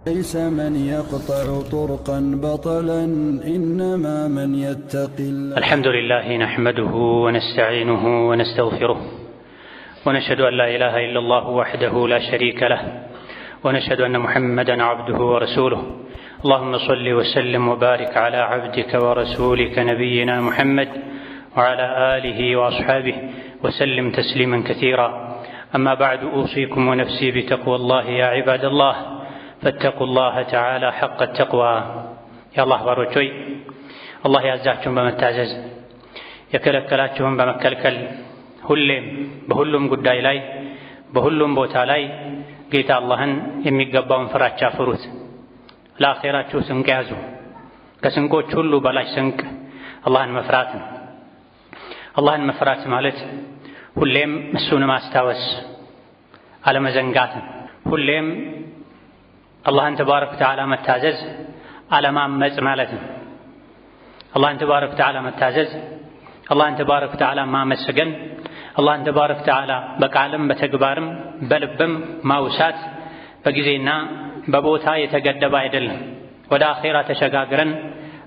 ليس من يقطع طرقا بطلا إنما من يتقي الله. الحمد لله نحمده ونستعينه ونستغفره ونشهد أن لا إله إلا الله وحده لا شريك له ونشهد أن محمدا عبده ورسوله. اللهم صل وسلم وبارك على عبدك ورسولك نبينا محمد وعلى آله وأصحابه وسلم تسليما كثيرا. أما بعد، أوصيكم ونفسي بتقوى الله يا عباد الله، فاتقوا الله تعالى حق التقوى. يا الله باروچوي الله ያዛችሁን በመታዘዝ የከለከላችሁን በመከልከል ሁሌም በሁሉም ጉዳይ ላይ በሁሉም ቦታ ላይ ጌታ አላህን የሚገባውን ፍራቻ ፍሩት። ለአኺራችሁ ስንቅ ያዙ። ከስንቆች ሁሉ በላይ ስንቅ አላህን መፍራት ነው። አላህን መፍራት ማለት ሁሌም እሱን ማስታወስ አለመዘንጋት ነው። ሁሌም አላህን ተባረከ ወተዓላ መታዘዝ አለማመጽ ማለት ነው። አላህን ተባረከ ወተዓላ መታዘዝ፣ አላህን ተባረከ ወተዓላ ማመስገን፣ አላህን ተባረከ ወተዓላ በቃልም በተግባርም በልብም ማውሳት በጊዜና በቦታ የተገደበ አይደለም። ወደ አኺራ ተሸጋግረን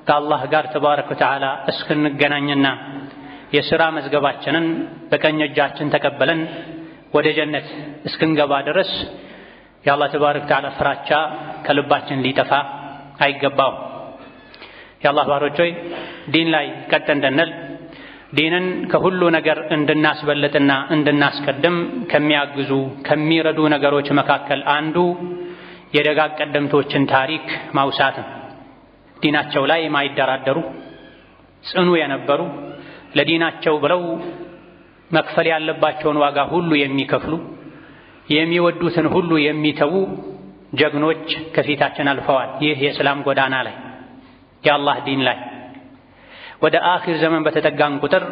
ከአላህ ጋር ተባረከ ወተዓላ እስክንገናኝና የሥራ መዝገባችንን በቀኝ እጃችን ተቀበለን ወደ ጀነት እስክንገባ ድረስ የአላህ ተባረከ ወተዓላ ፍራቻ ከልባችን ሊጠፋ አይገባው። የአላህ ባሮች ሆይ ዲን ላይ ቀጥ እንድንል ዲንን ከሁሉ ነገር እንድናስበልጥና እንድናስቀድም ከሚያግዙ ከሚረዱ ነገሮች መካከል አንዱ የደጋግ ቀደምቶችን ታሪክ ማውሳት ነው። ዲናቸው ላይ የማይደራደሩ ጽኑ የነበሩ ለዲናቸው ብለው መክፈል ያለባቸውን ዋጋ ሁሉ የሚከፍሉ የሚወዱትን ሁሉ የሚተዉ ጀግኖች ከፊታችን አልፈዋል። ይህ የእስላም ጎዳና ላይ የአላህ ዲን ላይ ወደ አኺር ዘመን በተጠጋን ቁጥር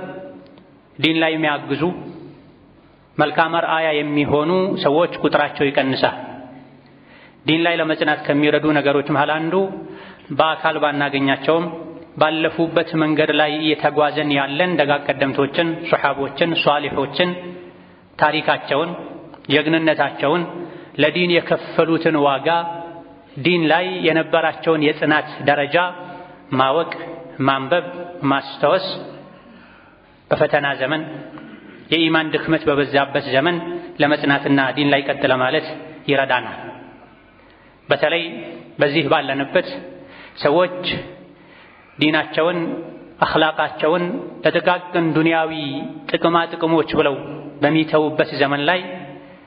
ዲን ላይ የሚያግዙ መልካም አርአያ የሚሆኑ ሰዎች ቁጥራቸው ይቀንሳል። ዲን ላይ ለመጽናት ከሚረዱ ነገሮች መሃል አንዱ በአካል ባናገኛቸውም ባለፉበት መንገድ ላይ እየተጓዘን ያለን ደጋግ ቀደምቶችን፣ ሱሐቦችን፣ ሷሊሖችን ታሪካቸውን፣ ጀግንነታቸውን፣ ለዲን የከፈሉትን ዋጋ፣ ዲን ላይ የነበራቸውን የጽናት ደረጃ ማወቅ፣ ማንበብ፣ ማስታወስ በፈተና ዘመን የኢማን ድክመት በበዛበት ዘመን ለመጽናትና ዲን ላይ ቀጥ ለማለት ይረዳናል። በተለይ በዚህ ባለንበት ሰዎች ዲናቸውን አኽላቃቸውን ለጥቃቅን ዱንያዊ ጥቅማ ጥቅሞች ብለው በሚተውበት ዘመን ላይ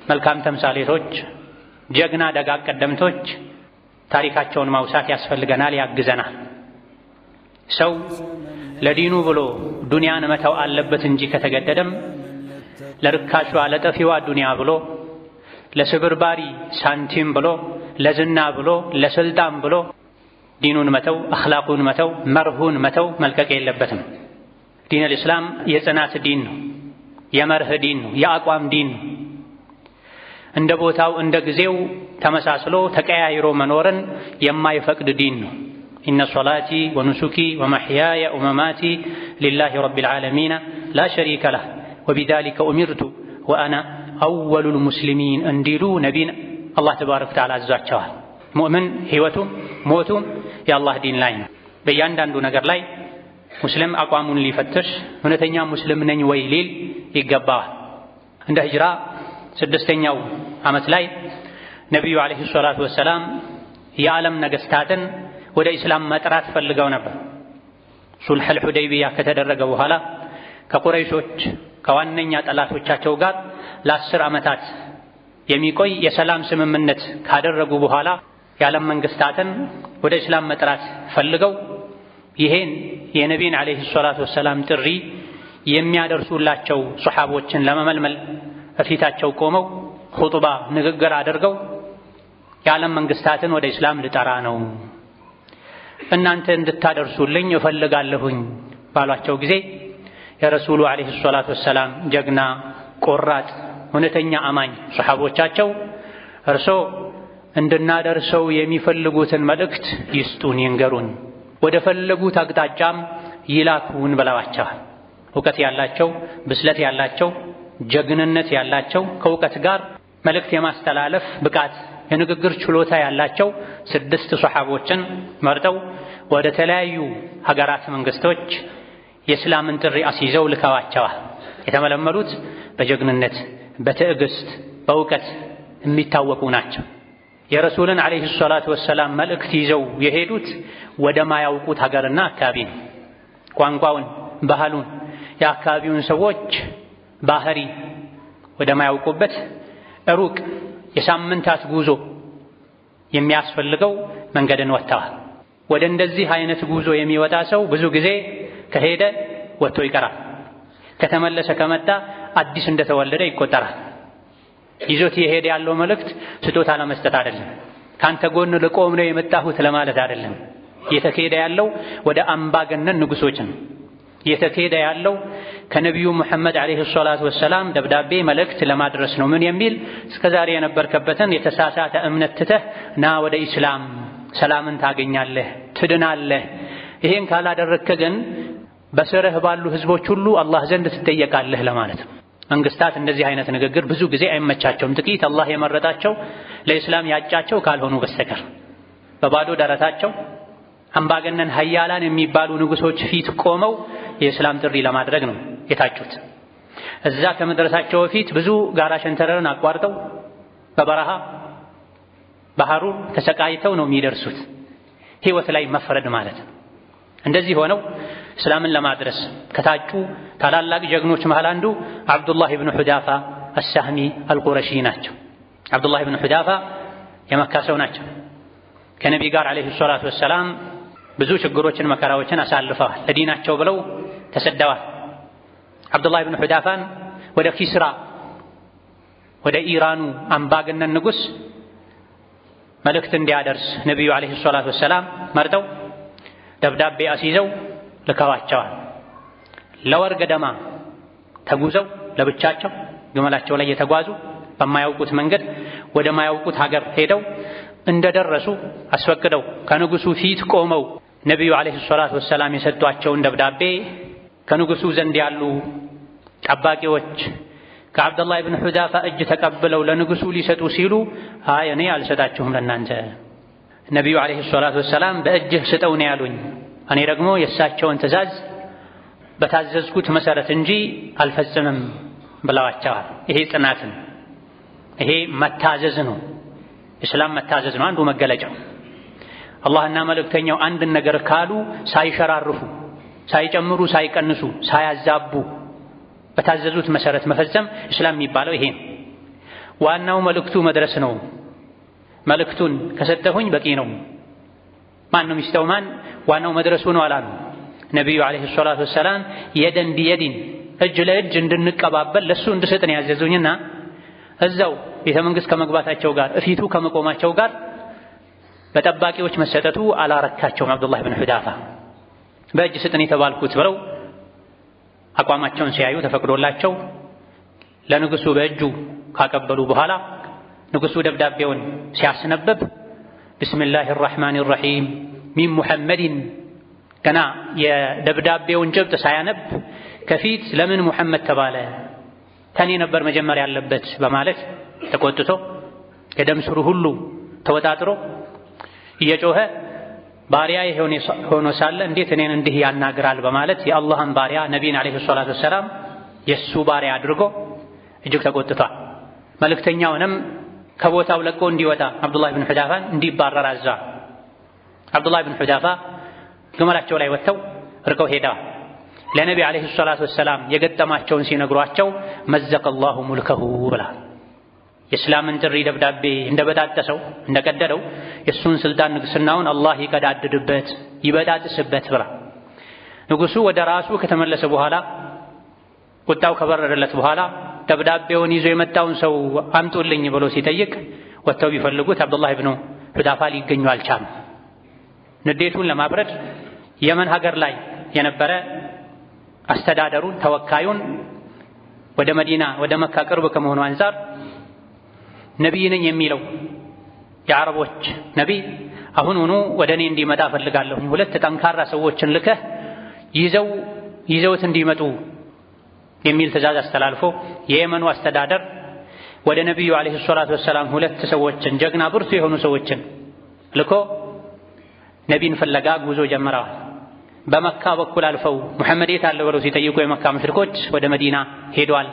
መልካም ተምሳሌቶች፣ ጀግና ደጋግ ቀደምቶች ታሪካቸውን ማውሳት ያስፈልገናል፣ ያግዘናል። ሰው ለዲኑ ብሎ ዱንያን መተው አለበት እንጂ ከተገደደም ለርካሿ ለጠፊዋ ዱንያ ብሎ ለስብርባሪ ሳንቲም ብሎ ለዝና ብሎ ለስልጣን ብሎ ዲኑን መተው፣ አኽላቁን መተው፣ መርሁን መተው መልቀቅ የለበትም። ዲን አልእስላም የጽናት ዲን ነው፣ የመርህ ዲን ነው፣ የአቋም ዲን ነው። እንደ ቦታው እንደ ጊዜው ተመሳስሎ ተቀያይሮ መኖርን የማይፈቅድ ዲን ነው። ኢነ ሶላቲ ወኑሱኪ ወመሕያየ ወመማቲ ሊላሂ ረቢል ዓለሚን ላ ሸሪከ ለህ ወቢዛሊከ ኡሚርቱ ወአና አወሉል ሙስሊሚን እንዲሉ ነቢን አላህ ተባረከ ወተዓላ አዟቸዋል። ሙእምን ሕይወቱም ሞቱም የአላህ ዲን ላይ ነው። በእያንዳንዱ ነገር ላይ ሙስሊም አቋሙን ሊፈትሽ እውነተኛ ሙስሊም ነኝ ወይ ሊል ይገባዋል። እንደ ሂጅራ 6ኛው ዓመት ላይ ነቢዩ ዓለይሂ ሰላቱ ወሰላም የዓለም ነገሥታትን ወደ ኢስላም መጥራት ፈልገው ነበር። ሱልሑል ሁደይቢያ ከተደረገ በኋላ ከቁረይሾች ከዋነኛ ጠላቶቻቸው ጋር ለ10 ዓመታት የሚቆይ የሰላም ስምምነት ካደረጉ በኋላ የዓለም መንግስታትን ወደ እስላም መጥራት ፈልገው ይሄን የነቢይን ዓለይሂ ሰላቱ ወሰላም ጥሪ የሚያደርሱላቸው ሱሐቦችን ለመመልመል በፊታቸው ቆመው ኹጥባ ንግግር አድርገው የዓለም መንግስታትን ወደ እስላም ልጠራ ነው፣ እናንተ እንድታደርሱልኝ እፈልጋለሁኝ ባሏቸው ጊዜ የረሱሉ ዓለይሂ ሰላቱ ወሰላም ጀግና ቆራጥ እውነተኛ አማኝ ሱሐቦቻቸው እርሶ እንድናደርሰው የሚፈልጉትን መልእክት ይስጡን፣ ይንገሩን፣ ወደ ፈለጉት አቅጣጫም ይላኩን ብለዋቸዋል። እውቀት ያላቸው፣ ብስለት ያላቸው፣ ጀግንነት ያላቸው ከእውቀት ጋር መልእክት የማስተላለፍ ብቃት የንግግር ችሎታ ያላቸው 6 ሱሐቦችን መርጠው ወደ ተለያዩ ሀገራት መንግስቶች የእስላምን ጥሪ አስይዘው ልከዋቸዋል። የተመለመሉት በጀግንነት፣ በትዕግስት፣ በእውቀት የሚታወቁ ናቸው። የረሱልን ዓለይሂ ሰላቱ ወሰላም መልእክት ይዘው የሄዱት ወደ ማያውቁት ሀገርና አካባቢ ነው። ቋንቋውን፣ ባህሉን፣ የአካባቢውን ሰዎች ባህሪ ወደ ማያውቁበት ሩቅ የሳምንታት ጉዞ የሚያስፈልገው መንገድን ወጥተዋል። ወደ እንደዚህ አይነት ጉዞ የሚወጣ ሰው ብዙ ጊዜ ከሄደ ወጥቶ ይቀራል። ከተመለሰ ከመጣ አዲስ እንደተወለደ ይቆጠራል። ይዞት የሄደ ያለው መልእክት ስጦታ ለመስጠት አይደለም። ካንተ ጎን ልቆም ነው የመጣሁት ለማለት አይደለም። እየተካሄደ ያለው ወደ አምባገነን ንጉሶች ነው። እየተካሄደ ያለው ከነቢዩ ሙሐመድ ዓለይሂ ሰላቱ ወሰላም ደብዳቤ መልእክት ለማድረስ ነው። ምን የሚል እስከዛሬ የነበርከበትን የተሳሳተ እምነት ትተህ ና ወደ ኢስላም፣ ሰላምን ታገኛለህ፣ ትድናለህ። ይሄን ካላደረግክ ግን በስርህ ባሉ ህዝቦች ሁሉ አላህ ዘንድ ትጠየቃለህ ለማለት ነው። መንግስታት እንደዚህ አይነት ንግግር ብዙ ጊዜ አይመቻቸውም። ጥቂት አላህ የመረጣቸው ለኢስላም ያጫቸው ካልሆኑ በስተቀር በባዶ ደረታቸው አምባገነን ሀያላን የሚባሉ ንጉሶች ፊት ቆመው የእስላም ጥሪ ለማድረግ ነው የታጩት። እዛ ከመድረሳቸው በፊት ብዙ ጋራ ሸንተረርን አቋርጠው በበረሃ በሐሩር ተሰቃይተው ነው የሚደርሱት። ህይወት ላይ መፍረድ ማለት ነው። እንደዚህ ሆነው እስላምን ለማድረስ ከታጩ ታላላቅ ጀግኖች መሃል አንዱ አብዱላህ ኢብኑ ሁዳፋ አሳህሚ አልቁረሺ ናቸው። አብዱላህ ኢብኑ ሁዳፋ የመካ ሰው ናቸው። ከነቢ ጋር ዓለይሂ ሰላቱ ወሰላም ብዙ ችግሮችን መከራዎችን አሳልፈዋል። ለዲናቸው ብለው ተሰደዋል። አብዱላህ ኢብኑ ሁዳፋን ወደ ኪስራ ወደ ኢራኑ አምባገነን ንጉስ መልእክት እንዲያደርስ ነቢዩ ዓለይሂ ሰላቱ ወሰላም መርጠው ደብዳቤ አስይዘው ልከዋቸዋል። ለወር ገደማ ተጉዘው ለብቻቸው ግመላቸው ላይ የተጓዙ በማያውቁት መንገድ ወደ ማያውቁት ሀገር ሄደው እንደደረሱ አስፈቅደው ከንጉሱ ፊት ቆመው ነቢዩ ዓለይሂ ሰላቱ ወሰላም የሰጧቸውን ደብዳቤ ከንጉሱ ዘንድ ያሉ ጠባቂዎች ከአብዱላህ ኢብኑ ሁዳፋ እጅ ተቀብለው ለንጉሱ ሊሰጡ ሲሉ አይ እኔ አልሰጣችሁም ለናንተ ነቢዩ ዓለይሂ ሰላቱ ወሰላም በእጅህ ስጠው ነው ያሉኝ። እኔ ደግሞ የእሳቸውን ትእዛዝ በታዘዝኩት መሰረት እንጂ አልፈጽምም ብለዋቸዋል። ይሄ ጽናትን፣ ይሄ መታዘዝ ነው። እስላም መታዘዝ ነው አንዱ መገለጫው። አላህና መልእክተኛው አንድን ነገር ካሉ ሳይሸራርፉ፣ ሳይጨምሩ፣ ሳይቀንሱ፣ ሳያዛቡ በታዘዙት መሰረት መፈጸም እስላም የሚባለው ይሄ ነው። ዋናው መልእክቱ መድረስ ነው። መልእክቱን ከሰጠሁኝ በቂ ነው። ማን ነው የሚስተው ማን? ዋናው መድረሱ ነው አላሉ ነቢዩ ዓለይሂ ሰላቱ ወሰላም። የደን ቢየዲን እጅ ለእጅ እንድንቀባበል ለሱ እንድሰጥ ነው ያዘዙኝና እዛው ቤተ መንግስት ከመግባታቸው ጋር እፊቱ ከመቆማቸው ጋር በጠባቂዎች መሰጠቱ አላረካቸውም። አብዱላህ ኢብኑ ሁዳፋ በእጅ ስጥን የተባልኩት ብለው አቋማቸውን ሲያዩ ተፈቅዶላቸው ለንጉሱ በእጁ ካቀበሉ በኋላ ንጉሱ ደብዳቤውን ሲያስነበብ ቢስሚላሂ ራሕማኒ ራሒም ሚን ሙሐመድን ገና የደብዳቤውን ጭብጥ ሳያነብ ከፊት ለምን ሙሐመድ ተባለ? ከኔ ነበር መጀመሪያ ያለበት በማለት ተቆጥቶ የደም ስሩ ሁሉ ተወጣጥሮ እየጮኸ ባሪያ ሆኖ ሳለ እንዴት እኔን እንዲህ ያናግራል በማለት የአላህን ባሪያ ነቢይን ዓለይሂ ሰላቱ ወሰላም የእሱ ባሪያ አድርጎ እጅግ ተቆጥቷል። መልእክተኛውንም ከቦታው ለቆ እንዲወጣ አብዱላህ ኢብኑ ሁዳፋን እንዲባረር አዛ። አብዱላህ ኢብኑ ሁዳፋ ግመላቸው ላይ ወጥተው ርቀው ሄደዋል። ለነቢ ዓለይሂ ሰላቱ ወሰላም የገጠማቸውን ሲነግሯቸው መዘቀላሁ ሙልከሁ ብላ የእስላምን ጥሪ ደብዳቤ እንደበጣጠሰው እንደቀደደው የእሱን ስልጣን ንግስናውን አላህ ይቀዳድድበት ይበጣጥስበት ብላ ንጉሱ ወደ ራሱ ከተመለሰ በኋላ ቁጣው ከበረደለት በኋላ ደብዳቤውን ይዞ የመጣውን ሰው አምጡልኝ ብሎ ሲጠይቅ ወጥተው ቢፈልጉት አብዱላህ ኢብኑ ሁዳፋ ሊገኙ አልቻሉም። ንዴቱን ለማብረድ የመን ሀገር ላይ የነበረ አስተዳደሩን ተወካዩን ወደ መዲና ወደ መካ ቅርብ ከመሆኑ አንፃር ነቢይ ነኝ የሚለው የአረቦች ነቢይ አሁኑኑ ወደ እኔ እንዲመጣ ፈልጋለሁ፣ 2 ጠንካራ ሰዎችን ልከህ ይዘውት እንዲመጡ የሚል ትእዛዝ አስተላልፎ የየመኑ አስተዳደር ወደ ነቢዩ ዓለይሂ ሰላቱ ወሰላም ሁለት ሰዎችን ጀግና ብርቱ የሆኑ ሰዎችን ልኮ ነቢን ፍለጋ ጉዞ ጀመረዋል። በመካ በኩል አልፈው ሙሐመድ የት አለ ብለው ሲጠይቁ የመካ ሙሽሪኮች ወደ መዲና ሄዷል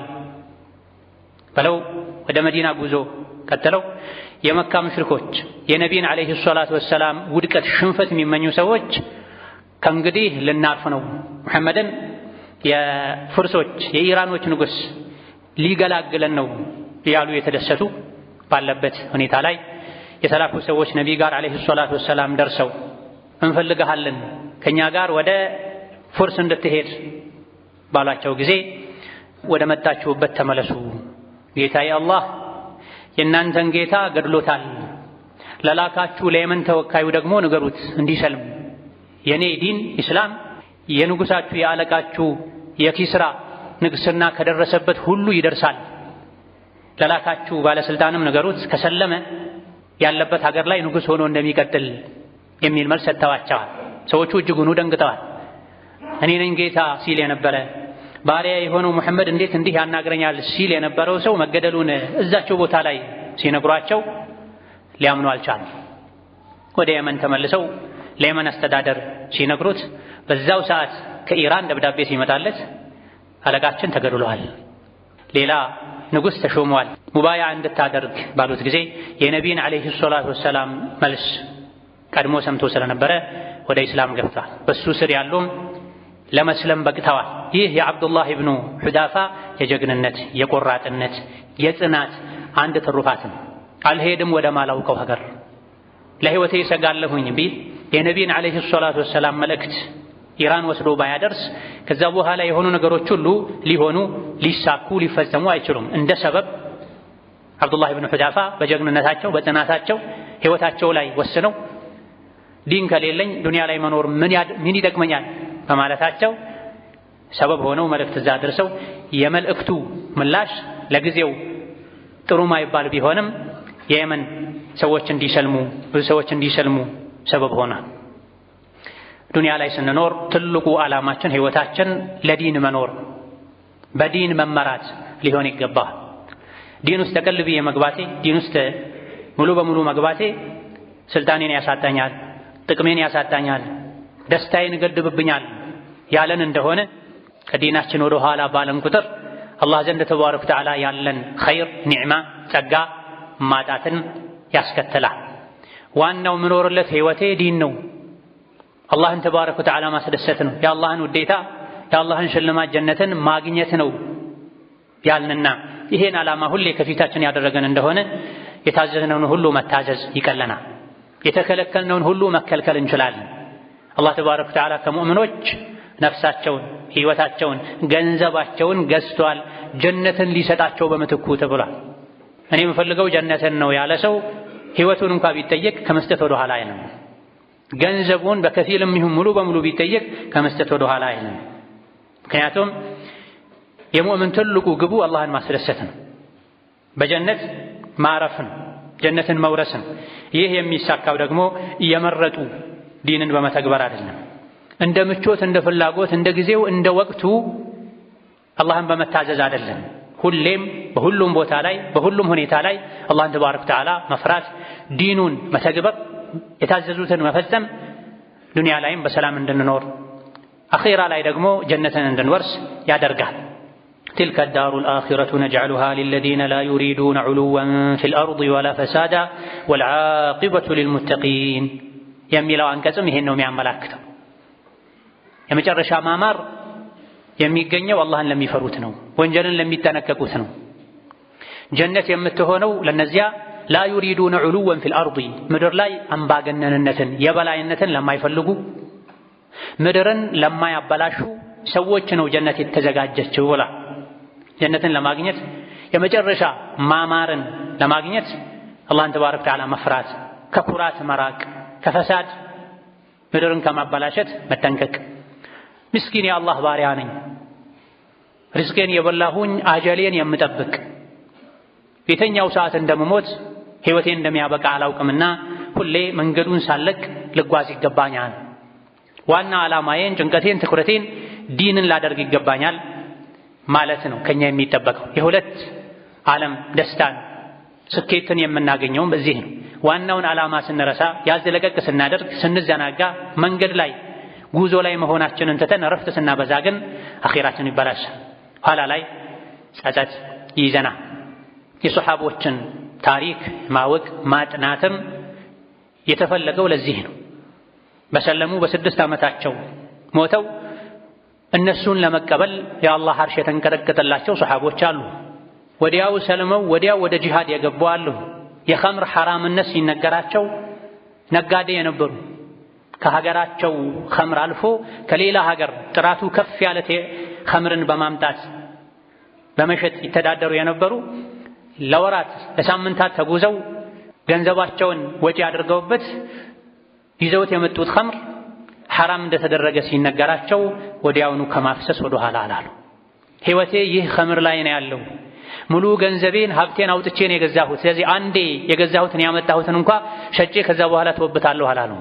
ብለው ወደ መዲና ጉዞ ቀጥለው የመካ ሙሽሪኮች የነቢን ዓለይሂ ሰላቱ ወሰላም ውድቀት ሽንፈት የሚመኙ ሰዎች ከእንግዲህ ልናርፍ ነው ሙሐመድን የፍርሶች የኢራኖች ንጉሥ ሊገላግለን ነው ያሉ የተደሰቱ ባለበት ሁኔታ ላይ የተላኩ ሰዎች ነቢ ጋር ዓለይሂ ሰላቱ ወሰላም ደርሰው እንፈልግሃለን ከኛ ጋር ወደ ፉርስ እንድትሄድ ባላቸው ጊዜ ወደ መጣችሁበት ተመለሱ፣ ጌታዬ አላህ የእናንተን ጌታ ገድሎታል፣ ለላካችሁ ለየመን ተወካዩ ደግሞ ንገሩት እንዲሰልም፣ የኔ ዲን ኢስላም የንጉሳችሁ የአለቃችሁ የኪስራ ንግስና ከደረሰበት ሁሉ ይደርሳል፣ ለላካችሁ ባለስልጣንም ንገሩት ከሰለመ ያለበት ሀገር ላይ ንጉስ ሆኖ እንደሚቀጥል የሚል መልስ ሰጥተዋቸዋል። ሰዎቹ እጅጉን ደንግጠዋል። እኔ ነኝ ጌታ ሲል የነበረ ባሪያ የሆነው ሙሐመድ እንዴት እንዲህ ያናግረኛል ሲል የነበረው ሰው መገደሉን እዛቸው ቦታ ላይ ሲነግሯቸው ሊያምኑ አልቻሉም። ወደ የመን ተመልሰው ለየመን አስተዳደር ሲነግሩት በዛው ሰዓት ከኢራን ደብዳቤ ሲመጣለት አለቃችን ተገድሏል፣ ሌላ ንጉሥ ተሾሟል፣ ሙባያ እንድታደርግ ባሉት ጊዜ የነቢይን ዓለይሂ ሰላቱ ወሰላም መልስ ቀድሞ ሰምቶ ስለነበረ ወደ ኢስላም ገብቷል። በሱ ስር ያሉም ለመስለም በቅተዋል። ይህ የዓብዱላህ ኢብኑ ሑዳፋ የጀግንነት የቆራጥነት የጽናት አንድ ትሩፋት ነው። አልሄድም ወደ ማላውቀው ሀገር ለሕይወቴ ይሰጋለሁኝ ቢል የነቢይን ዓለይሂ ሰላቱ ወሰላም መልእክት ኢራን ወስዶ ባያደርስ ከዛ በኋላ የሆኑ ነገሮች ሁሉ ሊሆኑ ሊሳኩ ሊፈጸሙ አይችሉም። እንደ ሰበብ ዓብዱላህ ኢብኑ ሑዳፋ በጀግንነታቸው በጽናታቸው ሕይወታቸው ላይ ወስነው ዲን ከሌለኝ ዱንያ ላይ መኖር ምን ይጠቅመኛል በማለታቸው ሰበብ ሆነው መልእክት እዛ ደርሰው የመልእክቱ ምላሽ ለጊዜው ጥሩ ማይባል ቢሆንም የየመን ሰዎች እንዲሰልሙ ብዙ ሰዎች እንዲሰልሙ ሰበብ ሆነ። ዱንያ ላይ ስንኖር ትልቁ ዓላማችን ሕይወታችን ለዲን መኖር በዲን መመራት ሊሆን ይገባል። ዲን ውስጥ ተቀልብዬ መግባቴ ዲን ውስጥ ሙሉ በሙሉ መግባቴ ስልጣኔን ያሳጣኛል፣ ጥቅሜን ያሳጣኛል፣ ደስታዬን ይገድብብኛል ያለን እንደሆነ ከዲናችን ወደ ኋላ ባለን ቁጥር አላህ ዘንድ ተባረከ ወተዓላ ያለን ኸይር ኒዕማ ጸጋ ማጣትን ያስከትላል። ዋናው ምኖርለት ሕይወቴ ዲን ነው፣ አላህን ተባረከ ወተዓላ ማስደሰት ነው፣ የአላህን ውዴታ የአላህን ሽልማት ጀነትን ማግኘት ነው ያልንና ይሄን ዓላማ ሁሌ ከፊታችን ያደረገን እንደሆነ የታዘዝነውን ሁሉ መታዘዝ ይቀለናል፣ የተከለከልነውን ሁሉ መከልከል እንችላለን። አላህ ተባረከ ወተዓላ ከሙእሚኖች ነፍሳቸውን ሕይወታቸውን ገንዘባቸውን ገዝቷል ጀነትን ሊሰጣቸው በምትኩ ተብሏል። እኔ የምፈልገው ጀነትን ነው ያለ ሰው ሕይወቱን እንኳን ቢጠየቅ ከመስጠት ወደ ኋላ አይልም። ገንዘቡን በከፊልም ይሁን ሙሉ በሙሉ ቢጠየቅ ከመስጠት ወደ ኋላ አይልም። ምክንያቱም የሙእምን ትልቁ ግቡ አላህን ማስደሰት ነው፣ በጀነት ማረፍ ነው፣ ጀነትን መውረስ ነው። ይህ የሚሳካው ደግሞ እየመረጡ ዲንን በመተግበር አይደለም። እንደ ምቾት፣ እንደ ፍላጎት፣ እንደ ጊዜው፣ እንደ ወቅቱ አላህን በመታዘዝ አይደለም። ሁሌም በሁሉም ቦታ ላይ በሁሉም ሁኔታ ላይ አላህን ተባረከ ወተዓላ መፍራት፣ ዲኑን መተግበር፣ የታዘዙትን መፈጸም ዱንያ ላይም በሰላም እንድንኖር አኺራ ላይ ደግሞ ጀነትን እንድንወርስ ያደርጋል። تلك الدار الآخرة نجعلها للذين لا يريدون علوا في الأرض ولا فسادا والعاقبة للمتقين የሚለው አንቀጽም ይሄን ነው የሚያመላክተው። የመጨረሻ ማማር የሚገኘው አላህን ለሚፈሩት ነው፣ ወንጀልን ለሚጠነቀቁት ነው። ጀነት የምትሆነው ለነዚያ ላ ዩሪዱነ ዑሉወን ፊል አርዲ ምድር ላይ አምባገነንነትን የበላይነትን ለማይፈልጉ ምድርን ለማያበላሹ ሰዎች ነው ጀነት የተዘጋጀችው ብላ። ጀነትን ለማግኘት የመጨረሻ ማማርን ለማግኘት አላህን ተባረከ ወተዓላ መፍራት፣ ከኩራት መራቅ፣ ከፈሳድ ምድርን ከማበላሸት መጠንቀቅ። ምስኪን የአላህ ባሪያ ነኝ፣ ርዝቄን የበላሁኝ አጀሌን የምጠብቅ የተኛው ሰዓት እንደምሞት ሕይወቴን እንደሚያበቃ አላውቅምና ሁሌ መንገዱን ሳለቅ ልጓዝ ይገባኛል። ዋና ዓላማዬን፣ ጭንቀቴን፣ ትኩረቴን ዲንን ላደርግ ይገባኛል ማለት ነው ከኛ የሚጠበቀው። የሁለት ዓለም ደስታን ስኬትን የምናገኘውም በዚህ ነው። ዋናውን ዓላማ ስንረሳ ያዝለቀቅ ስናደርግ ስንዘናጋ መንገድ ላይ ጉዞ ላይ መሆናችንን ትተን ረፍት ስናበዛ ግን አኺራችን ይበላሻል። ኋላ ላይ ጸጸት ይይዘናል። የሱሐቦችን ታሪክ ማወቅ ማጥናትም የተፈለገው ለዚህ ነው። በሰለሙ በ6 ዓመታቸው ሞተው እነሱን ለመቀበል የአላህ አርሽ የተንቀጠቀጠላቸው ሱሐቦች አሉ። ወዲያው ሰልመው ወዲያው ወደ ጂሃድ የገቡ አሉ። የኸምር ሐራምነት ሲነገራቸው ነጋዴ የነበሩ ከሀገራቸው ኸምር አልፎ ከሌላ ሀገር ጥራቱ ከፍ ያለ ኸምርን በማምጣት በመሸጥ ይተዳደሩ የነበሩ ለወራት ለሳምንታት ተጉዘው ገንዘባቸውን ወጪ አድርገውበት ይዘውት የመጡት ኸምር ሐራም እንደተደረገ ሲነገራቸው ወዲያውኑ ከማፍሰስ ወደ ኋላ አላሉ። ሕይወቴ ይህ ኸምር ላይ ነው ያለው፣ ሙሉ ገንዘቤን ሀብቴን አውጥቼ ነው የገዛሁት፣ ስለዚህ አንዴ የገዛሁትን ያመጣሁትን እንኳ ሸጬ ከዛ በኋላ ተወብታለሁ አላሉ።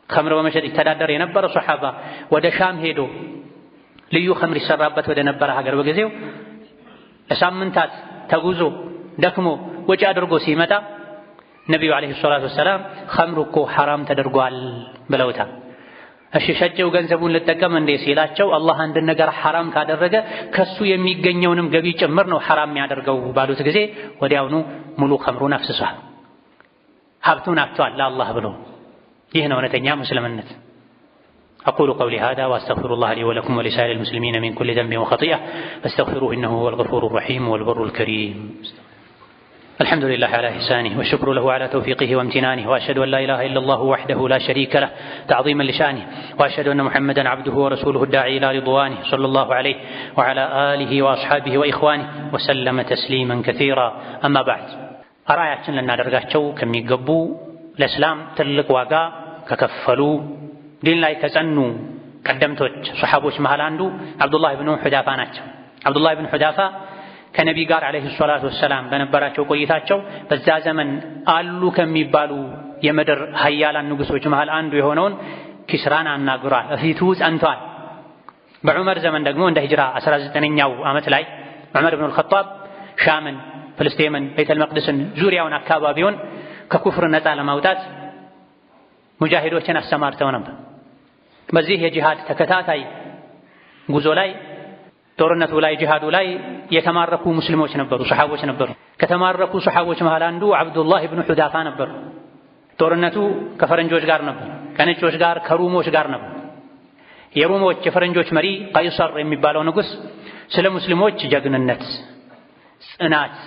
ኸምር በመሸጥ ይተዳደር የነበረ ሱሐባ ወደ ሻም ሄዶ ልዩ ኸምር ይሰራበት ወደ ነበረ ሀገር በጊዜው ለሳምንታት ተጉዞ ደክሞ ወጪ አድርጎ ሲመጣ ነቢዩ ዓለይሂ ሰላቱ ወሰላም ኸምሩ እኮ ሐራም ተደርጓል ብለውታል። እሺ ሸጬው ገንዘቡን ልጠቀም እንዴ ሲላቸው አላህ አንድ ነገር ሐራም ካደረገ ከሱ የሚገኘውንም ገቢ ጭምር ነው ሐራም የሚያደርገው ባሉት ጊዜ ወዲያውኑ ሙሉ ኸምሩን አፍስሷል። ሀብቱን አጥቷል ለአላህ ብሎ። ይህ ነው እውነተኛ ሙስልምነት። أقول قولي هذا وأستغفر الله لي ولكم ولسائر المسلمين من كل ذنب وخطيئة فاستغفروه إنه هو الغفور الرحيم والبر الكريم. الحمد لله على إحسانه والشكر له على توفيقه وامتنانه وأشهد أن لا إله إلا الله وحده لا شريك له تعظيما لشأنه وأشهد أن محمدا عبده ورسوله الداعي إلى رضوانه صلى الله عليه وعلى آله وأصحابه وإخوانه وسلم تسليما كثيرا. أما بعد أرأيتنا لنا درجاتشو كم يقبو الإسلام تلق واقع ككفلو ዲን ላይ ከጸኑ ቀደምቶች ሱሐቦች መሃል አንዱ አብዱላህ ኢብኑ ሁዳፋ ናቸው። አብዱላህ ኢብኑ ሁዳፋ ከነቢ ጋር አለይሂ ሰላቱ ወሰላም በነበራቸው ቆይታቸው በዛ ዘመን አሉ ከሚባሉ የምድር ሀያላን ንጉሶች መሃል አንዱ የሆነውን ኪስራን አናግሯል። እፊቱ ጸንቷል። በዑመር ዘመን ደግሞ እንደ ሂጅራ 19ኛው ዓመት ላይ ዑመር ኢብኑ አልኸጣብ ሻምን፣ ፍልስጤምን፣ ቤተል መቅደስን ዙሪያውን አካባቢውን ከኩፍር ነፃ ለማውጣት ሙጃሂዶችን አሰማርተው ነበር። በዚህ የጂሃድ ተከታታይ ጉዞ ላይ ጦርነቱ ላይ ጂሃዱ ላይ የተማረኩ ሙስሊሞች ነበሩ፣ ሱሐቦች ነበሩ። ከተማረኩ ሱሐቦች መሃል አንዱ አብዱላህ ኢብኑ ሁዳፋ ነበሩ። ጦርነቱ ከፈረንጆች ጋር ነበር፣ ከነጮች ጋር ከሩሞች ጋር ነበር። የሩሞች የፈረንጆች መሪ ቀይሰር የሚባለው ንጉስ ስለ ሙስሊሞች ጀግንነት፣ ጽናት፣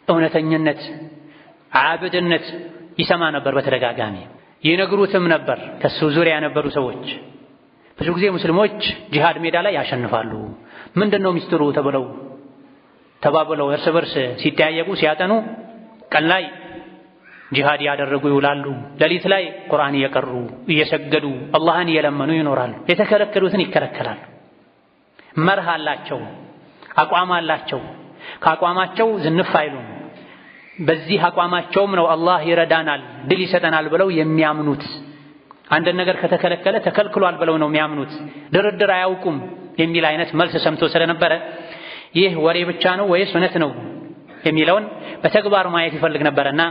እውነተኝነት፣ ዓብድነት ይሰማ ነበር በተደጋጋሚ ይነግሩትም ነበር። ከሱ ዙሪያ የነበሩ ሰዎች ብዙ ጊዜ ሙስሊሞች ጂሃድ ሜዳ ላይ ያሸንፋሉ፣ ምንድነው ሚስጥሩ ተባብለው እርስ በርስ ሲጠያየቁ ሲያጠኑ ቀን ላይ ጂሃድ ያደረጉ ይውላሉ፣ ሌሊት ላይ ቁርአን እየቀሩ እየሰገዱ አላህን እየለመኑ ይኖራሉ። የተከለከሉትን ይከለከላሉ። መርህ አላቸው፣ አቋም አላቸው። ከአቋማቸው ዝንፍ አይሉም። በዚህ አቋማቸውም ነው አላህ ይረዳናል ድል ይሰጠናል ብለው የሚያምኑት። አንድ ነገር ከተከለከለ ተከልክሏል ብለው ነው የሚያምኑት። ድርድር አያውቁም የሚል አይነት መልስ ሰምቶ ስለነበረ ይህ ወሬ ብቻ ነው ወይስ እውነት ነው የሚለውን በተግባር ማየት ይፈልግ ነበርና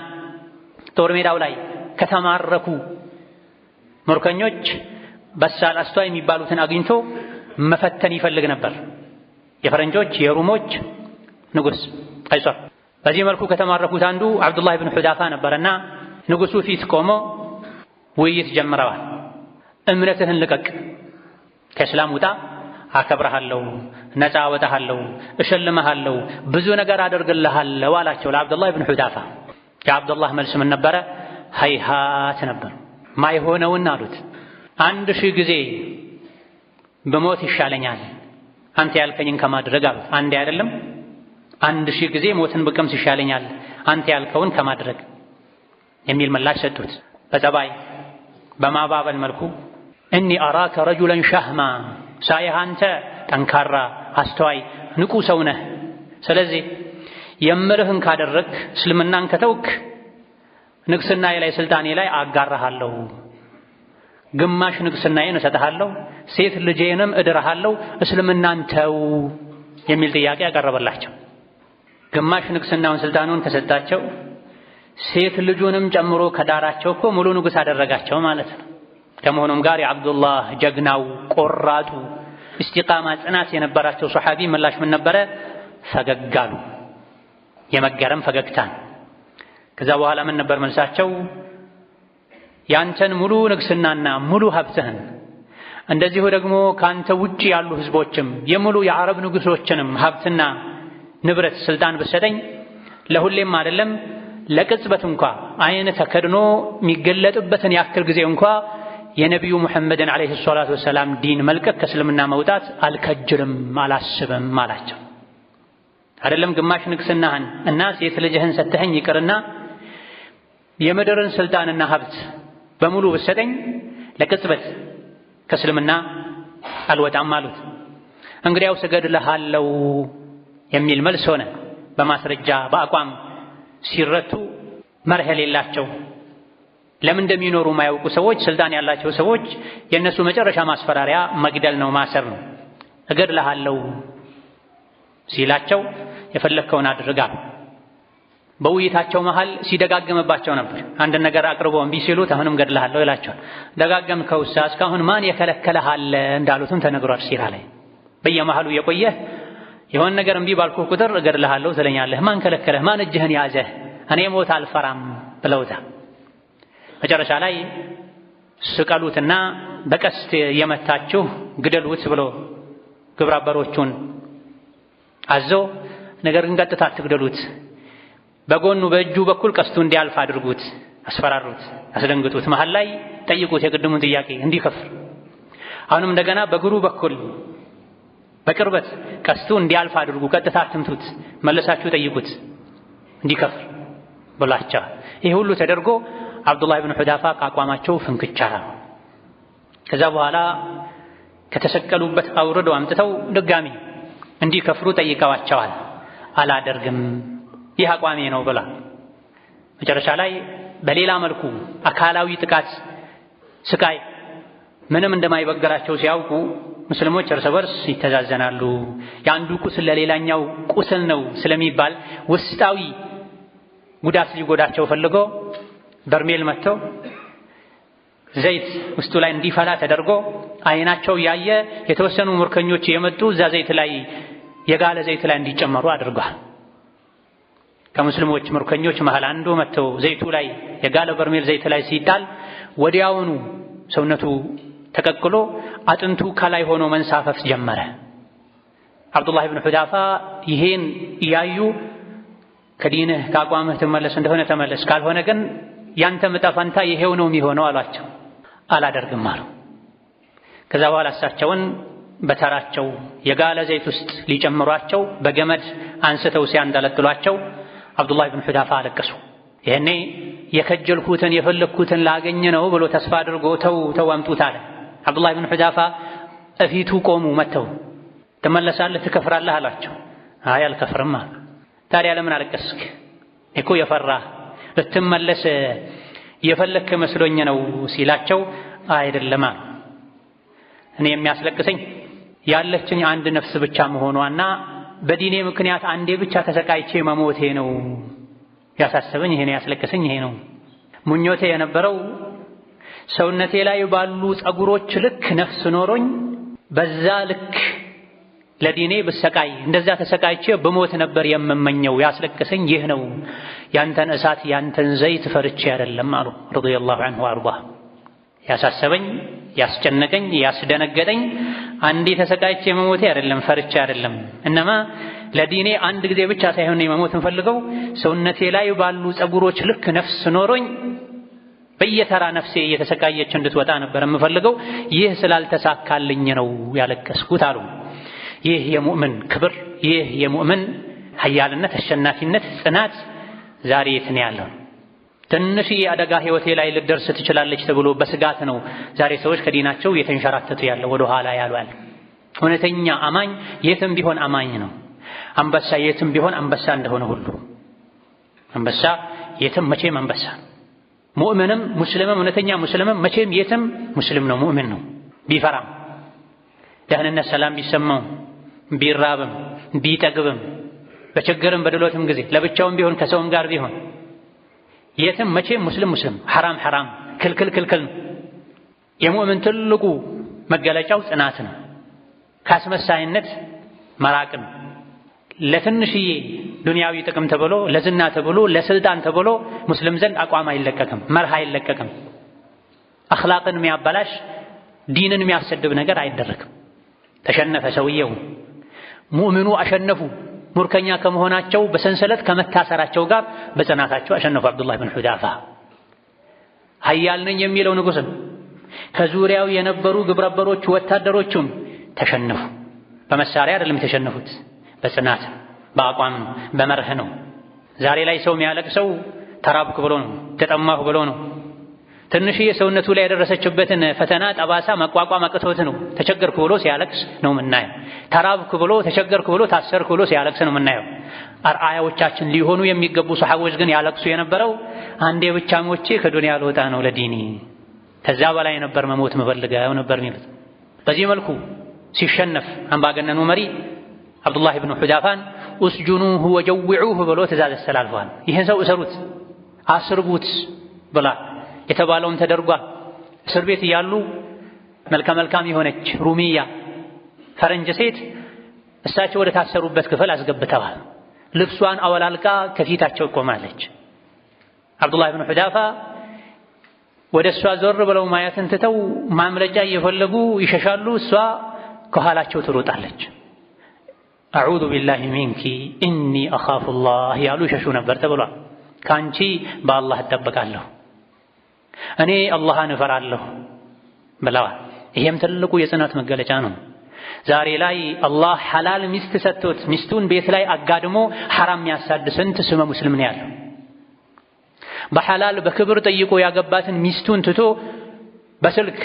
ጦር ሜዳው ላይ ከተማረኩ ምርኮኞች በሳል አስተዋይ የሚባሉትን አግኝቶ መፈተን ይፈልግ ነበር። የፈረንጆች የሩሞች ንጉስ ቀይሰር። በዚህ መልኩ ከተማረኩት አንዱ አብዱላህ ኢብኑ ሁዳፋ ነበርና ንጉሱ ፊት ቆሞ ውይይት ጀምረዋል። እምነትህን ልቀቅ፣ ከእስላም ውጣ፣ አከብረሃለሁ፣ ነፃ አወጣሃለሁ፣ እሸልመሃለሁ፣ ብዙ ነገር አደርግልሃለሁ አላቸው ለአብዱላህ ኢብኑ ሁዳፋ። የአብዱላህ መልስ ምን ነበረ? ሀይሃት ነበር። ማይሆነውን አሉት። 1000 ጊዜ በሞት ይሻለኛል አንተ ያልከኝን ከማድረግ አሉት። አንዴ አይደለም 1000 ጊዜ ሞትን ብቀምስ ይሻለኛል አንተ ያልከውን ከማድረግ የሚል ምላሽ ሰጡት። በጠባይ በማባበል መልኩ እኒ አራከ ረጁለን ሸህማ፣ ሳይህ አንተ ጠንካራ አስተዋይ ንቁ ሰው ነህ። ስለዚህ የምልህን ካደረግክ እስልምናን ከተውክ ንግስናዬ ላይ ስልጣኔ ላይ አጋራሃለሁ፣ ግማሽ ንግስናዬን እሰጥሃለሁ፣ ሴት ልጄንም እድርሃለሁ፣ እስልምናን ተው የሚል ጥያቄ ያቀረበላቸው። ግማሽ ንግስናውን ስልጣኑን ከሰጣቸው ሴት ልጁንም ጨምሮ ከዳራቸው እኮ ሙሉ ንጉስ አደረጋቸው ማለት ነው። ከመሆኑም ጋር የአብዱላህ ጀግናው ቆራጡ እስቲቃማ ጽናት የነበራቸው ሱሐቢ ምላሽ ምን ነበረ? ፈገግ አሉ። የመገረም ፈገግታን። ከዛ በኋላ ምን ነበር መልሳቸው? ያንተን ሙሉ ንግስናና ሙሉ ሀብትህን እንደዚሁ ደግሞ ካንተ ውጪ ያሉ ህዝቦችም የሙሉ የአረብ ንጉሶችንም ሀብትና ንብረት ስልጣን ብሰጠኝ ለሁሌም አይደለም ለቅጽበት እንኳ አይነ ተከድኖ የሚገለጥበትን ያክል ጊዜ እንኳ የነቢዩ ሙሐመድን ዓለይሂ ሰላቱ ወሰላም ዲን መልቀቅ ከእስልምና መውጣት አልከጅልም አላስብም አላቸው። አይደለም ግማሽ ንግስናህን እና ሴት ልጅህን ሰተኸኝ ይቅርና የምድርን ስልጣንና ሀብት በሙሉ ብሰጠኝ ለቅጽበት ከእስልምና አልወጣም አሉት። እንግዲያው እገድልሃለሁ የሚል መልስ ሆነ። በማስረጃ በአቋም ሲረቱ መርህ የሌላቸው ለምን እንደሚኖሩ የማያውቁ ሰዎች፣ ስልጣን ያላቸው ሰዎች የእነሱ መጨረሻ ማስፈራሪያ መግደል ነው፣ ማሰር ነው። እገድልሃለሁ ሲላቸው የፈለግከውን አድርጋ። በውይይታቸው መሃል ሲደጋገምባቸው ነበር። አንድ ነገር አቅርቦ እምቢ ሲሉት አሁንም እገድልሃለሁ ይላቸዋል። ደጋገምከውሳ እስካሁን ማን የከለከለህ አለ እንዳሉትም ተነግሯል። ሲራ ላይ በየመሃሉ የቆየህ የሆነ ነገር እምቢ ባልኩህ ቁጥር እገድልሃለሁ ትለኛለህ። ማን ከለከለህ? ማን እጅህን ያዘህ? እኔ ሞት አልፈራም ብለውታ መጨረሻ ላይ ስቀሉትና በቀስት የመታችሁ ግደሉት ብሎ ግብረ አበሮቹን አዞ፣ ነገር ግን ቀጥታ አትግደሉት፣ በጎኑ በእጁ በኩል ቀስቱ እንዲያልፍ አድርጉት፣ አስፈራሩት፣ አስደንግጡት። መሃል ላይ ጠይቁት የቅድሙን ጥያቄ እንዲከፍር። አሁንም እንደገና በግሩ በኩል በቅርበት ቀስቱ እንዲያልፍ አድርጉ፣ ቀጥታ አትምቱት፣ መለሳችሁ ጠይቁት እንዲከፍር ብላቸው። ይህ ሁሉ ተደርጎ አብዱላህ ብን ሑዳፋ ከአቋማቸው ፍንክቻ። ከዛ በኋላ ከተሰቀሉበት አውርደው አምጥተው ድጋሚ እንዲከፍሩ ጠይቀዋቸዋል። አላደርግም ይህ አቋሜ ነው ብላ መጨረሻ ላይ በሌላ መልኩ አካላዊ ጥቃት፣ ስቃይ ምንም እንደማይበገራቸው ሲያውቁ ሙስሊሞች እርስ በርስ ይተዛዘናሉ። የአንዱ ቁስል ለሌላኛው ቁስል ነው ስለሚባል ውስጣዊ ጉዳት ሊጎዳቸው ፈልጎ በርሜል መጥተው ዘይት ውስጡ ላይ እንዲፈላ ተደርጎ አይናቸው ያየ የተወሰኑ ምርኮኞች የመጡ እዛ ዘይት ላይ የጋለ ዘይት ላይ እንዲጨመሩ አድርጓል። ከሙስሊሞች ምርኮኞች መሃል አንዱ መጥተው ዘይቱ ላይ የጋለ በርሜል ዘይት ላይ ሲጣል ወዲያውኑ ሰውነቱ ተቀቅሎ አጥንቱ ከላይ ሆኖ መንሳፈፍ ጀመረ። አብዱላህ ብን ሑዳፋ ይሄን እያዩ ከዲንህ ከአቋምህ ትመለስ እንደሆነ ተመለስ፣ ካልሆነ ግን ያንተ ዕጣ ፈንታ ይሄው ነው የሚሆነው አሏቸው። አላደርግም አሉ። ከዛ በኋላ እሳቸውን በተራቸው የጋለ ዘይት ውስጥ ሊጨምሯቸው በገመድ አንስተው ሲያንጠለጥሏቸው አብዱላህ ብን ሑዳፋ አለቀሱ። ይሄኔ የከጀልኩትን የፈለግኩትን ላገኝ ነው ብሎ ተስፋ አድርጎ ተው አምጡት አለ። አብዱላህ ብን ሑዳፋ እፊቱ ቆሙ። መተው ትመለሳለህ ትከፍራለህ አላቸው። አይ አልከፍርም አሉ። ታዲያ ለምን አለቀስክ? እኮ የፈራህ ልትመለስ የፈለክ መስሎኝ ነው ሲላቸው አይደለም አሉ። እኔ የሚያስለቅሰኝ ያለችኝ አንድ ነፍስ ብቻ መሆኗና በዲኔ ምክንያት አንዴ ብቻ ተሰቃይቼ መሞቴ ነው ያሳሰበኝ። ይሄ ነው ያስለቅሰኝ። ይሄ ነው ምኞቴ የነበረው ሰውነቴ ላይ ባሉ ፀጉሮች ልክ ነፍስ ኖሮኝ በዛ ልክ ለዲኔ በሰቃይ እንደዛ ተሰቃይቼ በሞት ነበር የምመኘው። ያስለቅሰኝ ይህ ነው፣ ያንተን እሳት ያንተን ዘይት ፈርቼ አይደለም አሉ ረዲየላሁ ዐንሁ ወአርዳ። ያሳሰበኝ ያስጨነቀኝ ያስደነገጠኝ አንዴ ተሰቃይቼ መሞቴ አይደለም፣ ፈርቼ አይደለም። እነማ ለዲኔ አንድ ጊዜ ብቻ ሳይሆን መሞት እንፈልገው ሰውነቴ ላይ ባሉ ፀጉሮች ልክ ነፍስ ኖሮኝ በየተራ ነፍሴ እየተሰቃየች እንድትወጣ ነበር የምፈልገው። ይህ ስላልተሳካልኝ ነው ያለቀስኩት አሉ። ይህ የሙእምን ክብር፣ ይህ የሙእምን ሀያልነት፣ አሸናፊነት፣ ጽናት ዛሬ የት ነው ያለው? ትንሽ የአደጋ ህይወቴ ላይ ልደርስ ትችላለች ተብሎ በስጋት ነው ዛሬ ሰዎች ከዲናቸው እየተንሸራተቱ ያለው ወደ ኋላ ያሏል። እውነተኛ አማኝ የትም ቢሆን አማኝ ነው። አንበሳ የትም ቢሆን አንበሳ እንደሆነ ሁሉ አንበሳ የትም መቼም አንበሳ፣ ሙእምንም ሙስሊምም እውነተኛ ሙስሊምም መቼም የትም ሙስሊም ነው፣ ሙእምን ነው። ቢፈራም ደህንነት ሰላም ቢሰማው ቢራብም ቢጠግብም በችግርም በድሎትም ጊዜ ለብቻውም ቢሆን ከሰውም ጋር ቢሆን የትም መቼም ሙስሊም ሐራም ክልክል ነው። የሙእምን ትልቁ መገለጫው ጽናት ነው። ካስመሳይነት መራቅ ነው። ለትንሽዬ ዱንያዊ ጥቅም ተብሎ ለዝና ተብሎ ለስልጣን ተብሎ ሙስሊም ዘንድ አቋም አይለቀቅም፣ መርህ አይለቀቅም። አኽላቅን የሚያበላሽ ዲንን የሚያሰድብ ነገር አይደረግም። ተሸነፈ ሰውየው። ሙእሚኑ አሸነፉ። ሙርከኛ ከመሆናቸው በሰንሰለት ከመታሰራቸው ጋር በጽናታቸው አሸነፉ። አብዱላህ ብን ሑዛፋ ኃያል ነኝ የሚለው ንጉሥም ከዙሪያው የነበሩ ግብረበሮቹ ወታደሮቹም ተሸነፉ። በመሳሪያ አይደለም የተሸነፉት፣ በጽናት በአቋም ነው፣ በመርህ ነው። ዛሬ ላይ ሰው የሚያለቅሰው ተራብኩ ብሎ ነው፣ ተጠማሁ ብሎ ነው። ትንሽዬ ሰውነቱ ላይ የደረሰችበትን ፈተና ጠባሳ መቋቋም አቅቶት ነው ተቸገርኩ ብሎ ሲያለቅስ ነው የምናየው። ተራብኩ ብሎ ተቸገርኩ ብሎ ታሰርኩ ብሎ ሲያለቅስ ነው የምናየው። አርአያዎቻችን ሊሆኑ የሚገቡ ሰሐቦች ግን ያለቅሱ የነበረው አንዴ ብቻ ሞቼ ከዱንያ ልወጣ ነው ለዲኒ፣ ከዛ በላይ ነበር መሞት መፈልገው ነበር የሚሉት። በዚህ መልኩ ሲሸነፍ አምባገነኑ መሪ አብዱላህ ብን ሑዛፋን እስጁኑሁ ወጀውዑሁ ብሎ ትእዛዝ አስተላልፈዋል። ይህን ሰው እሰሩት፣ አስርቡት ብላ የተባለውን ተደርጓል። እስር ቤት እያሉ መልካም የሆነች ሩሚያ ፈረንጅ ሴት እሳቸው ወደ ታሰሩበት ክፍል አስገብተዋል። ልብሷን አወላልቃ ከፊታቸው ቆማለች። አብዱላህ ብን ሑዛፋ ወደ እሷ ዞር ብለው ማየትን ትተው ማምለጫ እየፈለጉ ይሸሻሉ። እሷ ከኋላቸው ትሮጣለች። አዑዙ ቢላሂ ሚንኪ ኢኒ አኻፉላህ ያሉ ይሸሹ ነበር ተብሏል። ከአንቺ በአላህ እጠበቃለሁ፣ እኔ አላህን እፈራለሁ ብለዋል። ይሄም ትልቁ የጽናት መገለጫ ነው። ዛሬ ላይ አላህ ሐላል ሚስት ሰጥቶት ሚስቱን ቤት ላይ አጋድሞ ሐራም የሚያሳድ ስንት ስመ ሙስሊም ነው ያለው። በሐላል በክብር ጠይቆ ያገባትን ሚስቱን ትቶ በስልክ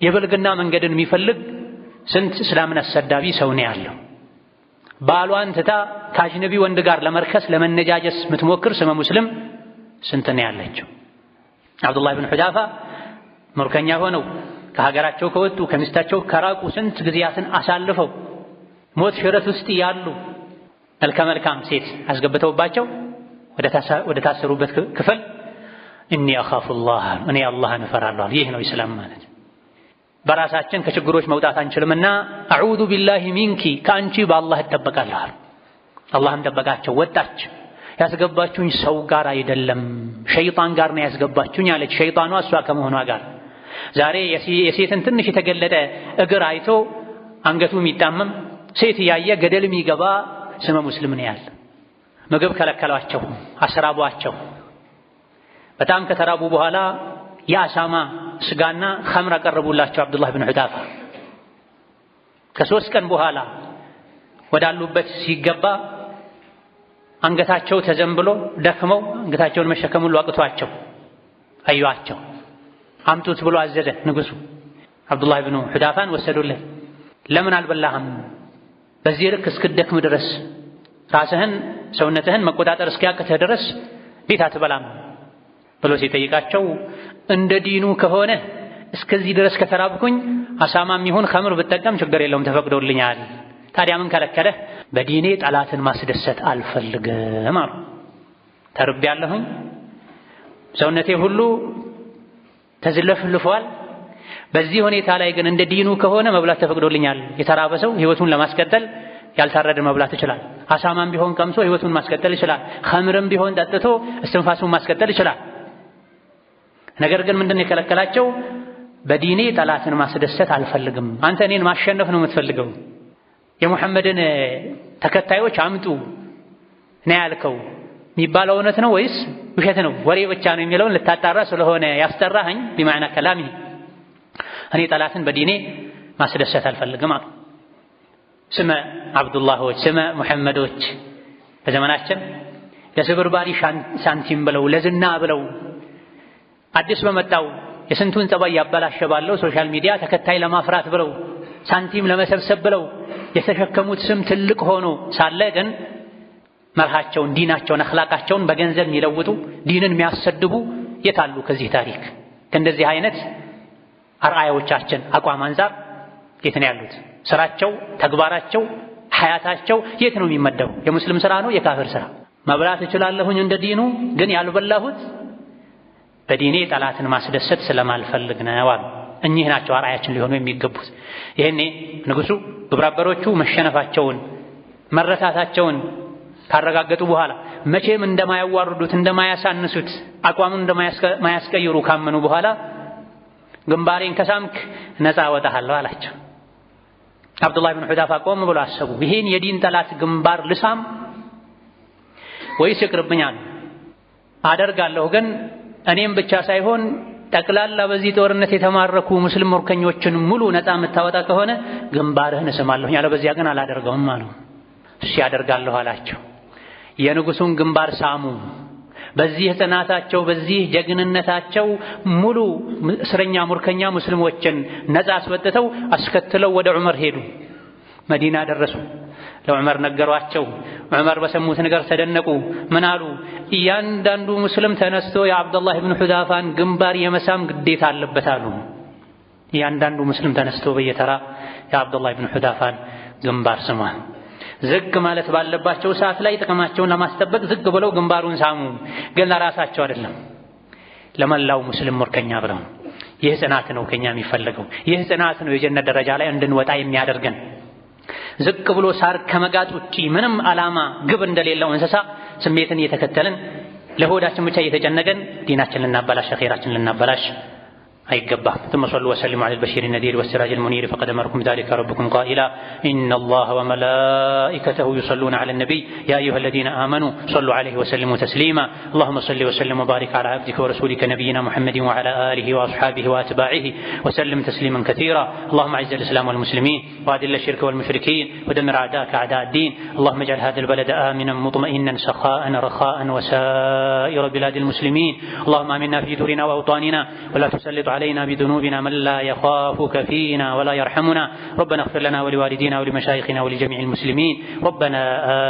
የብልግና መንገድን የሚፈልግ ስንት እስላምን አሰዳቢ ሰው ነው ያለው። ባሏን ትታ ከአጅነቢ ወንድ ጋር ለመርከስ ለመነጃጀስ የምትሞክር ስመ ሙስሊም ስንት ነው ያለችው። አብዱላህ ብን ሑዛፋ ሙርከኛ ሆነው ከሀገራቸው ከወጡ ከሚስታቸው ከራቁ ስንት ጊዜያትን አሳልፈው ሞት ሽረት ውስጥ ያሉ መልካም ሴት አስገብተውባቸው ወደ ታሰሩበት ክፍል እኒ አኻፉላህ እኔ አላህን እፈራለሁ። ይህ ነው ኢስላም ማለት። በራሳችን ከችግሮች መውጣት አንችልምና አዑዙ ቢላሂ ሚንኪ ከአንቺ በአላህ እጠበቃለሁ። አላህም ጠበቃቸው። ወጣች። ያስገባችሁኝ ሰው ጋር አይደለም ሸይጣን ጋር ነው ያስገባችሁኝ አለች። ሸይጣኗ እሷ ከመሆኗ ጋር ዛሬ የሴትን ትንሽ የተገለጠ እግር አይቶ አንገቱ የሚጣመም ሴት እያየ ገደል የሚገባ ስመ ሙስሊም ነው ያለ። ምግብ ከለከሏቸው፣ አስራቧቸው። በጣም ከተራቡ በኋላ የአሳማ ስጋና ኸምር አቀረቡላቸው አብዱላህ ብን ሑዛፋ። ከ3 ቀን በኋላ ወዳሉበት ሲገባ አንገታቸው ተዘንብሎ ደክመው አንገታቸውን መሸከም ሁሉ አቅቷቸው አዩአቸው። አምጡት ብሎ አዘዘ ንጉሡ። አብዱላህ ብን ሑዛፋን ወሰዱለት። ለምን አልበላህም? በዚህ ልክ እስክደክም ድረስ ራስህን ሰውነትህን መቆጣጠር እስኪያቅትህ ድረስ እንዴት አትበላም ብሎ ሲጠይቃቸው እንደ ዲኑ ከሆነ እስከዚህ ድረስ ከተራብኩኝ አሳማም ይሁን ኸምር ብጠቀም ችግር የለውም ተፈቅዶልኛል። ታዲያ ምን ከለከለህ? በዲኔ ጠላትን ማስደሰት አልፈልግም አሉ። ተርቤያለሁኝ፣ ሰውነቴ ሁሉ ተዝለፍልፏል። በዚህ ሁኔታ ላይ ግን እንደ ዲኑ ከሆነ መብላት ተፈቅዶልኛል። የተራበ ሰው ህይወቱን ለማስቀጠል ያልታረደ መብላት ይችላል። አሳማም ቢሆን ቀምሶ ህይወቱን ማስቀጠል ይችላል። ኸምርም ቢሆን ጠጥቶ እስትንፋሱን ማስቀጠል ይችላል። ነገር ግን ምንድነው የከለከላቸው? በዲኔ ጠላትን ማስደሰት አልፈልግም። አንተ እኔን ማሸነፍ ነው የምትፈልገው፣ የሙሐመድን ተከታዮች አምጡ ነው ያልከው የሚባለው እውነት ነው ወይስ ውሸት ነው? ወሬ ብቻ ነው የሚለውን ልታጣራ ስለሆነ ያስጠራኸኝ ቢማዕና ከላሚ እኔ ጠላትን በዲኔ ማስደሰት አልፈልግም አሉ። ስመ አብዱላሆች ስመ ሙሐመዶች በዘመናችን ለስብርባሪ ሳንቲም ብለው ለዝና ብለው አዲስ በመጣው የስንቱን ጸባይ ያበላሸ ባለው ሶሻል ሚዲያ ተከታይ ለማፍራት ብለው ሳንቲም ለመሰብሰብ ብለው የተሸከሙት ስም ትልቅ ሆኖ ሳለ ግን መርሃቸውን ዲናቸውን አኽላቃቸውን በገንዘብ የሚለውጡ ዲንን የሚያሰድቡ የታሉ? ከዚህ ታሪክ ከእንደዚህ አይነት አርአያዎቻችን አቋም አንፃር የት ነው ያሉት? ስራቸው ተግባራቸው ሐያታቸው የት ነው የሚመደበው? የሙስሊም ስራ ነው የካፍር ስራ? መብላት እችላለሁኝ እንደ ዲኑ ግን ያልበላሁት በዲኔ ጠላትን ማስደሰት ስለማልፈልግ ነው አሉ። እኚህ ናቸው አርአያችን ሊሆኑ የሚገቡት። ይሄኔ ንጉሱ ግብረአበሮቹ መሸነፋቸውን መረታታቸውን ካረጋገጡ በኋላ መቼም እንደማያዋርዱት እንደማያሳንሱት አቋሙን እንደማያስቀይሩ ካመኑ በኋላ ግንባሬን ከሳምክ ነፃ ወጣሃለሁ አላቸው። አብዱላህ ብን ሑዳፋ ቆም ብሎ አሰቡ። ይሄን የዲን ጠላት ግንባር ልሳም ወይስ ይቅርብኛል? አደርጋለሁ ግን እኔም ብቻ ሳይሆን ጠቅላላ በዚህ ጦርነት የተማረኩ ሙስሊም ምርኮኞችን ሙሉ ነፃ የምታወጣ ከሆነ ግንባርህን እስማለሁ፣ ያለበዚያ ግን አላደርገውም አሉ። እሺ አደርጋለሁ አላቸው። የንጉሱን ግንባር ሳሙ። በዚህ ጽናታቸው በዚህ ጀግንነታቸው ሙሉ እስረኛ ምርኮኛ ሙስሊሞችን ነፃ አስወጥተው አስከትለው ወደ ዑመር ሄዱ። መዲና ደረሱ። ለዑመር ነገሯቸው። ዑመር በሰሙት ነገር ተደነቁ። ምን አሉ? እያንዳንዱ ሙስሊም ተነስቶ የአብዱላህ ብን ሑዳፋን ግንባር የመሳም ግዴታ አለበት አሉ። እያንዳንዱ ሙስሊም ተነስቶ በየተራ የአብዱላህ ብን ሑዳፋን ግንባር ስሟል። ዝግ ማለት ባለባቸው ሰዓት ላይ ጥቅማቸውን ለማስጠበቅ ዝግ ብለው ግንባሩን ሳሙ። ግን ለራሳቸው አይደለም፣ ለመላው ሙስሊም ምርኮኛ ብለው። ይህ ጽናት ነው ከኛ የሚፈልገው። ይህ ጽናት ነው የጀነት ደረጃ ላይ እንድንወጣ የሚያደርገን። ዝቅ ብሎ ሳር ከመጋጥ ውጪ ምንም ዓላማ ግብ እንደሌለው እንስሳ ስሜትን እየተከተልን ለሆዳችን ብቻ እየተጨነቀን ዲናችንን ልናበላሽ አኺራችንን ልናበላሽ አይገባም። ثم صلوا وسلموا على البشير النذير والسراج المنير فقد أمركم ذلك ربكم قائلا إن الله وملائكته يصلون على النبي يا أيها الذين آمنوا صلوا عليه وسلموا تسليما اللهم صل وسلم وبارك على عبدك ورسولك نبينا محمد وعلى آله وأصحابه وأتباعه وسلم تسليما كثيرا اللهم أعز الإسلام والمسلمين وأذل الشرك والمشركين ودمر أعداءك أعداء الدين اللهم اجعل هذا البلد آمنا مطمئنا سخاء رخاء وسائر بلاد المسلمين اللهم آمنا في دورنا وأوطاننا ولا تسلط علينا بذنوبنا من لا يخافك فينا ولا يرحمنا ربنا اغفر لنا ولوالدينا ولمشايخنا ولجميع المسلمين ربنا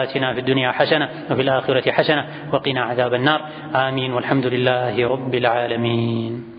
آتنا في الدنيا حسنة وفي الآخرة حسنة وقنا عذاب النار آمين والحمد لله رب العالمين.